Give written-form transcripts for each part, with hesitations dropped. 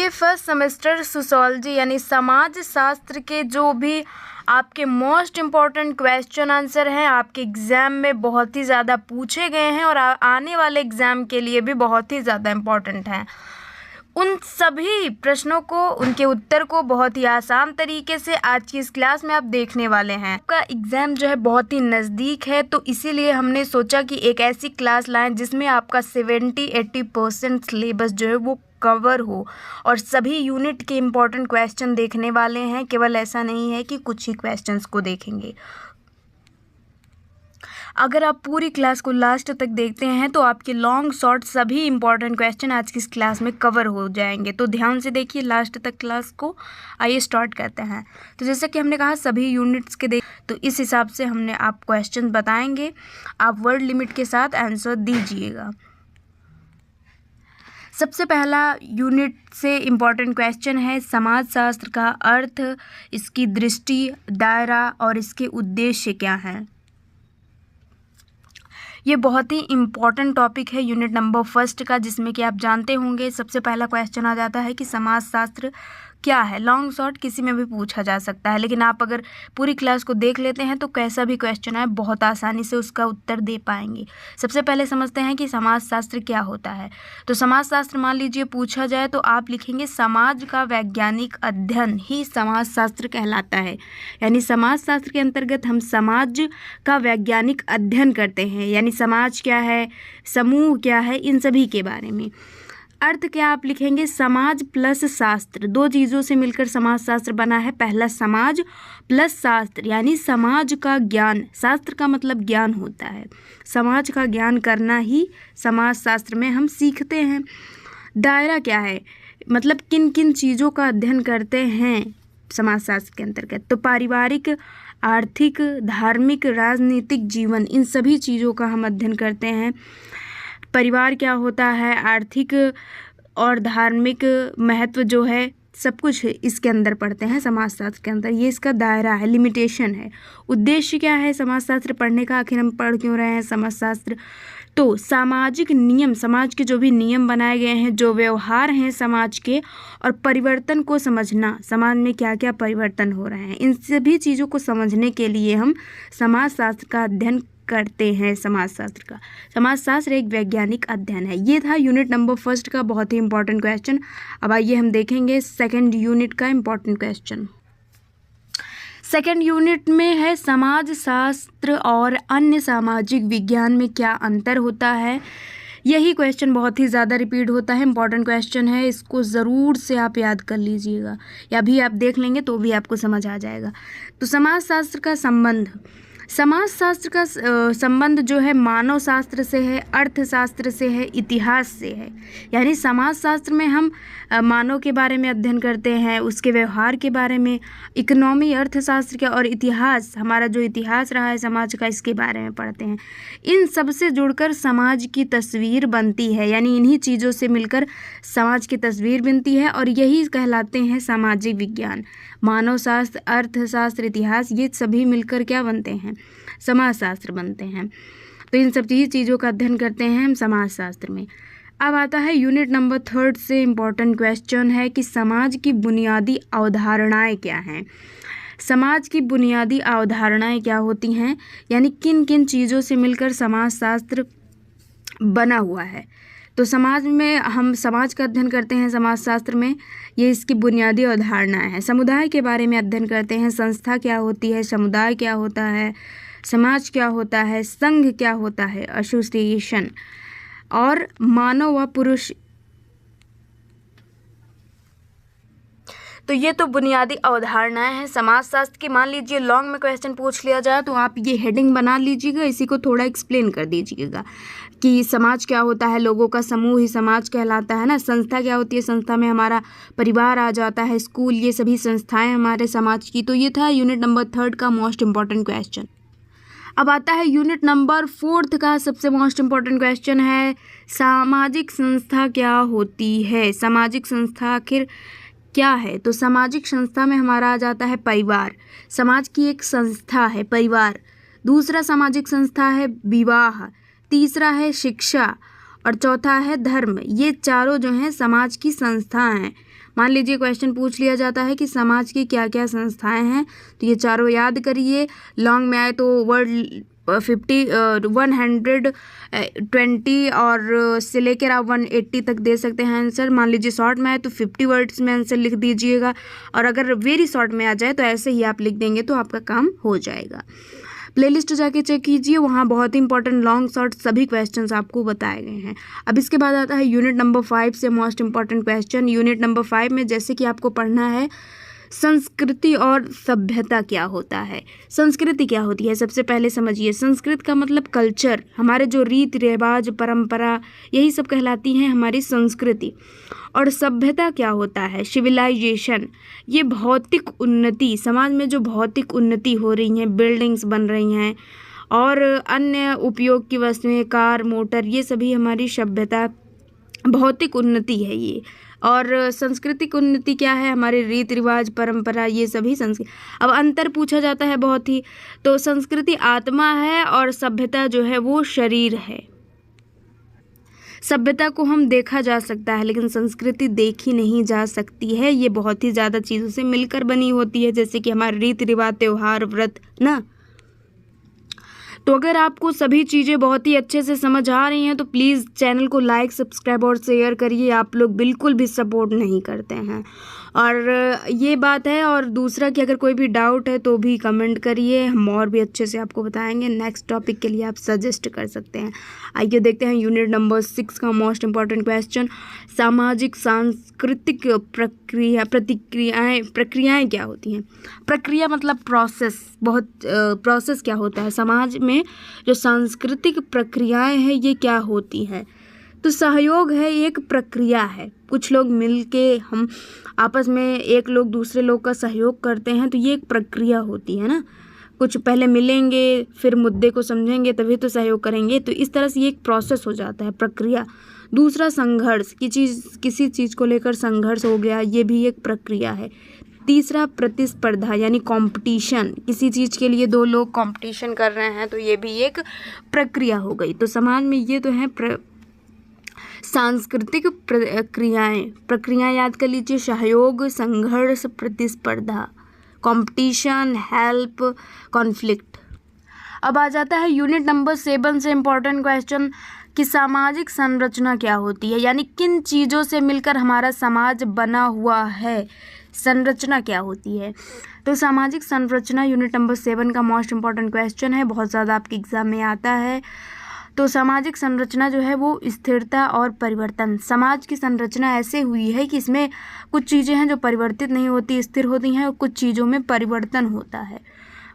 ये first semester sociology यानी समाज शास्त्र के जो भी आपके मोस्ट इम्पॉर्टेंट क्वेश्चन आंसर हैं आपके एग्ज़ाम में बहुत ही ज़्यादा पूछे गए हैं और आने वाले एग्ज़ाम के लिए भी बहुत ही ज़्यादा इम्पॉर्टेंट हैं। उन सभी प्रश्नों को, उनके उत्तर को बहुत ही आसान तरीके से आज की इस क्लास में आप देखने वाले हैं। आपका एग्ज़ाम जो है बहुत ही नज़दीक है, तो इसीलिए हमने सोचा कि एक ऐसी क्लास लाएं जिसमें आपका 70-80% सिलेबस जो है वो कवर हो और सभी यूनिट के इम्पोर्टेंट क्वेश्चन देखने वाले हैं। केवल ऐसा नहीं है कि कुछ ही क्वेश्चंस को देखेंगे। अगर आप पूरी क्लास को लास्ट तक देखते हैं तो आपके लॉन्ग शॉर्ट सभी इंपॉर्टेंट क्वेश्चन आज की इस क्लास में कवर हो जाएंगे। तो ध्यान से देखिए लास्ट तक क्लास को। आइए स्टार्ट करते हैं। तो जैसा कि हमने कहा सभी यूनिट्स के तो इस हिसाब से हमने आप क्वेश्चन बताएंगे, आप वर्ड लिमिट के साथ आंसर दीजिएगा। सबसे पहला यूनिट से इम्पॉर्टेंट क्वेश्चन है समाज शास्त्र का अर्थ, इसकी दृष्टि, दायरा और इसके उद्देश्य क्या हैं। ये बहुत ही इम्पॉर्टेंट टॉपिक है यूनिट नंबर फर्स्ट का, जिसमें कि आप जानते होंगे सबसे पहला क्वेश्चन आ जाता है कि समाज शास्त्र क्या है। लॉन्ग शॉर्ट किसी में भी पूछा जा सकता है, लेकिन आप अगर पूरी क्लास को देख लेते हैं तो कैसा भी क्वेश्चन आए बहुत आसानी से उसका उत्तर दे पाएंगे। सबसे पहले समझते हैं कि समाज शास्त्र क्या होता है। तो समाज शास्त्र मान लीजिए पूछा जाए तो आप लिखेंगे समाज का वैज्ञानिक अध्ययन ही समाज शास्त्र कहलाता है। यानी समाज शास्त्र के अंतर्गत हम समाज का वैज्ञानिक अध्ययन करते हैं, यानी समाज क्या है, समूह क्या है, इन सभी के बारे में। अर्थ क्या आप लिखेंगे, समाज प्लस शास्त्र, दो चीज़ों से मिलकर समाज शास्त्र बना है। पहला समाज प्लस शास्त्र यानी समाज का ज्ञान, शास्त्र का मतलब ज्ञान होता है, समाज का ज्ञान करना ही समाज शास्त्र में हम सीखते हैं। दायरा क्या है, मतलब किन किन चीज़ों का अध्ययन करते हैं समाज शास्त्र के अंतर्गत। तो पारिवारिक, आर्थिक, धार्मिक, राजनीतिक जीवन, इन सभी चीज़ों का हम अध्ययन करते हैं। परिवार क्या होता है, आर्थिक और धार्मिक महत्व जो है सब कुछ इसके अंदर पढ़ते हैं समाज शास्त्र के अंदर। ये इसका दायरा है, लिमिटेशन है। उद्देश्य क्या है समाज शास्त्र पढ़ने का, आखिर हम पढ़ क्यों रहे हैं समाज शास्त्र। तो सामाजिक नियम, समाज के जो भी नियम बनाए गए हैं, जो व्यवहार हैं समाज के, और परिवर्तन को समझना, समाज में क्या क्या परिवर्तन हो रहे हैं, इन सभी चीज़ों को समझने के लिए हम समाज शास्त्र का अध्ययन करते हैं। समाज शास्त्र का, समाज शास्त्र एक वैज्ञानिक अध्ययन है। ये था यूनिट नंबर फर्स्ट का बहुत ही इंपॉर्टेंट क्वेश्चन। अब आइए हम देखेंगे सेकंड यूनिट का इंपॉर्टेंट क्वेश्चन। सेकंड यूनिट में है समाज शास्त्र और अन्य सामाजिक विज्ञान में क्या अंतर होता है। यही क्वेश्चन बहुत ही ज़्यादा रिपीट होता है, इंपॉर्टेंट क्वेश्चन है, इसको ज़रूर से आप याद कर लीजिएगा, या भी आप देख लेंगे तो भी आपको समझ आ जाएगा। तो समाज शास्त्र का संबंध, समाज शास्त्र का संबंध जो है मानव शास्त्र से है, अर्थशास्त्र से है, इतिहास से है। यानी समाज शास्त्र में हम मानव के बारे में अध्ययन करते हैं, उसके व्यवहार के बारे में, इकोनॉमी, अर्थशास्त्र के, और इतिहास, हमारा जो इतिहास रहा है समाज का, इसके बारे में पढ़ते हैं। इन सब से जुड़कर समाज की तस्वीर बनती है, यानी इन्हीं चीज़ों से मिलकर समाज की तस्वीर बनती है, और यही कहलाते हैं सामाजिक विज्ञान। मानव शास्त्र, अर्थशास्त्र, इतिहास, ये सभी मिलकर क्या बनते हैं, समाज शास्त्र बनते हैं। तो इन सब चीज़ों का अध्ययन करते हैं हम समाज शास्त्र में। अब आता है यूनिट नंबर थर्ड से इम्पॉर्टेंट क्वेश्चन है कि समाज की बुनियादी अवधारणाएं क्या हैं। समाज की बुनियादी अवधारणाएं क्या होती हैं, यानी किन किन चीज़ों से मिलकर समाज शास्त्र बना हुआ है। तो समाज में हम समाज का अध्ययन करते हैं समाज शास्त्र में, ये इसकी बुनियादी अवधारणाएं हैं। समुदाय के बारे में अध्ययन करते हैं, संस्था क्या होती है, समुदाय क्या होता है, समाज क्या होता है, संघ क्या होता है, एसोसिएशन, और मानव व पुरुष। तो ये तो बुनियादी अवधारणाएं हैं समाज शास्त्र की। मान लीजिए लॉन्ग में क्वेश्चन पूछ लिया जाए तो आप ये हेडिंग बना लीजिएगा, इसी को थोड़ा एक्सप्लेन कर दीजिएगा कि समाज क्या होता है, लोगों का समूह ही समाज कहलाता है ना। संस्था क्या होती है, संस्था में हमारा परिवार आ जाता है, स्कूल, ये सभी संस्थाएं हमारे समाज की। तो ये था यूनिट नंबर थर्ड का मोस्ट इम्पॉर्टेंट क्वेश्चन। अब आता है यूनिट नंबर फोर्थ का सबसे मोस्ट इम्पॉर्टेंट क्वेश्चन है सामाजिक संस्था क्या होती है। सामाजिक संस्था आखिर क्या है। तो सामाजिक संस्था में हमारा आ जाता है परिवार, समाज की एक संस्था है परिवार। दूसरा सामाजिक संस्था है विवाह, तीसरा है शिक्षा, और चौथा है धर्म। ये चारों जो हैं समाज की संस्था हैं। मान लीजिए क्वेश्चन पूछ लिया जाता है कि समाज की क्या क्या संस्थाएं हैं, तो ये चारों याद करिए। लॉन्ग में आए तो वर्ड 120 और से लेकर आप 180 तक दे सकते हैं आंसर। मान लीजिए शॉर्ट में आए तो 50 वर्ड्स में आंसर लिख दीजिएगा, और अगर वेरी शॉर्ट में आ जाए तो ऐसे ही आप लिख देंगे तो आपका काम हो जाएगा। प्लेलिस्ट जाके चेक कीजिए, वहाँ बहुत ही इंपॉर्टेंट लॉन्ग शॉर्ट सभी क्वेश्चंस आपको बताए गए हैं। अब इसके बाद आता है यूनिट नंबर 5 से most important question. Unit number 5 में जैसे कि आपको पढ़ना है संस्कृति और सभ्यता क्या होता है। संस्कृति क्या होती है, सबसे पहले समझिए। संस्कृत का मतलब कल्चर, हमारे जो रीति रिवाज परंपरा यही सब कहलाती हैं हमारी संस्कृति। और सभ्यता क्या होता है, सिविलाइजेशन, ये भौतिक उन्नति, समाज में जो भौतिक उन्नति हो रही है, बिल्डिंग्स बन रही हैं और अन्य उपयोग की वस्तुएं, कार मोटर, ये सभी हमारी सभ्यता भौतिक उन्नति है ये। और सांस्कृतिक उन्नति क्या है, हमारे रीति रिवाज परंपरा, ये सभी संस्कृति। अब अंतर पूछा जाता है बहुत ही, तो संस्कृति आत्मा है और सभ्यता जो है वो शरीर है। सभ्यता को हम देखा जा सकता है लेकिन संस्कृति देखी नहीं जा सकती है, ये बहुत ही ज़्यादा चीज़ों से मिलकर बनी होती है, जैसे कि हमारे रीति रिवाज, त्यौहार, व्रत ना। तो अगर आपको सभी चीज़ें बहुत ही अच्छे से समझ आ रही हैं तो प्लीज़ चैनल को लाइक, सब्सक्राइब और शेयर करिए। आप लोग बिल्कुल भी सपोर्ट नहीं करते हैं, और ये बात है। और दूसरा कि अगर कोई भी डाउट है तो भी कमेंट करिए, हम और भी अच्छे से आपको बताएंगे। नेक्स्ट टॉपिक के लिए आप सजेस्ट कर सकते हैं। आइए देखते हैं यूनिट नंबर 6 का मोस्ट इम्पॉर्टेंट क्वेश्चन। सामाजिक सांस्कृतिक प्रक्रियाएं क्या होती हैं। प्रक्रिया मतलब प्रोसेस, बहुत प्रोसेस क्या होता है समाज में, जो सांस्कृतिक प्रक्रियाएं हैं ये क्या होती हैं। तो सहयोग है, एक प्रक्रिया है। कुछ लोग मिलके हम आपस में एक लोग दूसरे लोग का सहयोग करते हैं, तो ये एक प्रक्रिया होती है ना। कुछ पहले मिलेंगे, फिर मुद्दे को समझेंगे, तभी तो सहयोग करेंगे। तो इस तरह से ये एक प्रोसेस हो जाता है, प्रक्रिया। दूसरा संघर्ष, किसी चीज़ को लेकर संघर्ष हो गया, ये भी एक प्रक्रिया है। तीसरा प्रतिस्पर्धा यानी कंपटीशन, किसी चीज़ के लिए दो लोग कंपटीशन कर रहे हैं, तो ये भी एक प्रक्रिया हो गई। तो समाज में ये तो है सांस्कृतिक प्रक्रियाएं याद कर लीजिए। सहयोग, संघर्ष, प्रतिस्पर्धा, कंपटीशन, हेल्प, कॉन्फ्लिक्ट। अब आ जाता है यूनिट नंबर 7 से इम्पोर्टेंट क्वेश्चन कि सामाजिक संरचना क्या होती है, यानी किन चीज़ों से मिलकर हमारा समाज बना हुआ है, संरचना क्या होती है। तो सामाजिक संरचना यूनिट नंबर 7 का मोस्ट इम्पॉर्टेंट क्वेश्चन है, बहुत ज़्यादा आपके एग्जाम में आता है। तो सामाजिक संरचना जो है वो स्थिरता और परिवर्तन। समाज की संरचना ऐसे हुई है कि इसमें कुछ चीज़ें हैं जो परिवर्तित नहीं होती, स्थिर होती हैं, और कुछ चीज़ों में परिवर्तन होता है।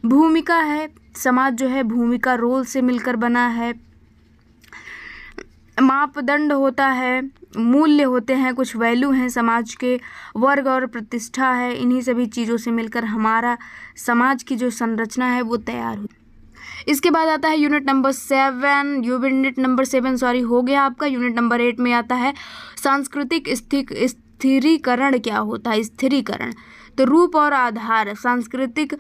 भूमिका है, समाज जो है भूमिका, रोल से मिलकर बना है। मापदंड होता है, मूल्य होते हैं, कुछ वैल्यू हैं समाज के। वर्ग और प्रतिष्ठा है, इन्हीं सभी चीज़ों से मिलकर हमारा समाज की जो संरचना है वो तैयार होती है। इसके बाद आता है यूनिट नंबर 7। यूनिट नंबर 7 हो गया आपका। यूनिट नंबर 8 में आता है सांस्कृतिक स्थिरीकरण क्या होता है। स्थिरीकरण तो रूप और आधार, सांस्कृतिक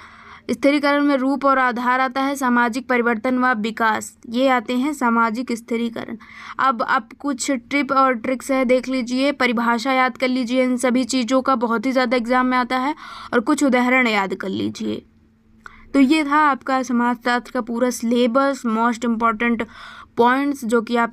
स्थिरीकरण में रूप और आधार आता है। सामाजिक परिवर्तन व विकास, ये आते हैं सामाजिक स्थिरीकरण। अब कुछ टिप और ट्रिक्स है, देख लीजिए, परिभाषा याद कर लीजिए इन सभी चीज़ों का, बहुत ही ज़्यादा एग्जाम में आता है, और कुछ उदाहरण याद कर लीजिए। तो ये था आपका समाजशास्त्र का पूरा सिलेबस, मोस्ट इम्पॉर्टेंट पॉइंट्स जो कि आप